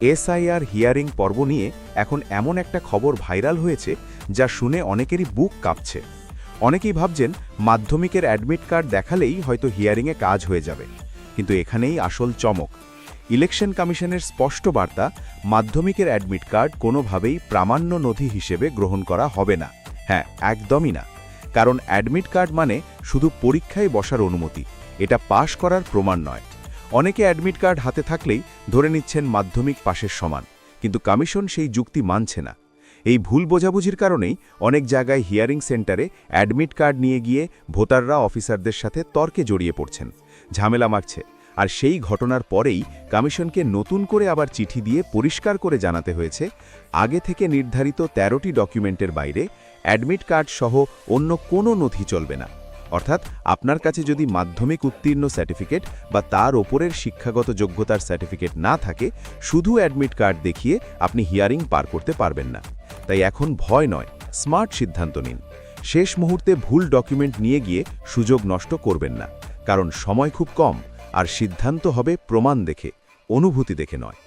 SIR hearing পর্ব নিয়ে এখন এমন একটা খবর ভাইরাল হয়েছে যা শুনে অনেকেরই বুক কাঁপছে। অনেকেই ভাবছেন মাধ্যমিকের অ্যাডমিট কার্ড দেখালেই হয়তো হিয়ারিংয়ে কাজ হয়ে যাবে, কিন্তু এখানেই আসল চমক। ইলেকশন কমিশনের স্পষ্ট বার্তা, মাধ্যমিকের অ্যাডমিট কার্ড কোনোভাবেই প্রামাণ্য নথি হিসেবে গ্রহণ করা হবে না। হ্যাঁ, একদমই না। কারণ অ্যাডমিট কার্ড মানে শুধু পরীক্ষায় বসার অনুমতি, এটা পাশ করার প্রমাণ নয়। অনেকে অ্যাডমিট কার্ড হাতে থাকলেই ধরে নিচ্ছেন মাধ্যমিক পাশের সমান, কিন্তু কমিশন সেই যুক্তি মানছে না। এই ভুল বোঝাবুঝির কারণেই অনেক জায়গায় হিয়ারিং সেন্টারে অ্যাডমিট কার্ড নিয়ে গিয়ে ভোটাররা অফিসারদের সাথে তর্কে জড়িয়ে পড়ছেন, ঝামেলা মারছে। আর সেই ঘটনার পরেই কমিশনকে নতুন করে আবার চিঠি দিয়ে পরিষ্কার করে জানাতে হয়েছে, আগে থেকে নির্ধারিত ১৩টি ডকুমেন্টের বাইরে অ্যাডমিট কার্ড সহ অন্য কোনো নথি চলবে না। অর্থাৎ আপনার কাছে যদি মাধ্যমিক উত্তীর্ণ সার্টিফিকেট বা তার ওপরের শিক্ষাগত যোগ্যতার সার্টিফিকেট না থাকে, শুধু অ্যাডমিট কার্ড দেখিয়ে আপনি হিয়ারিং পার করতে পারবেন না। তাই এখন ভয় নয়, স্মার্ট সিদ্ধান্ত নিন। শেষ মুহূর্তে ভুল ডকুমেন্ট নিয়ে গিয়ে সুযোগ নষ্ট করবেন না, কারণ সময় খুব কম আর সিদ্ধান্ত হবে প্রমাণ দেখে, অনুভূতি দেখে নয়।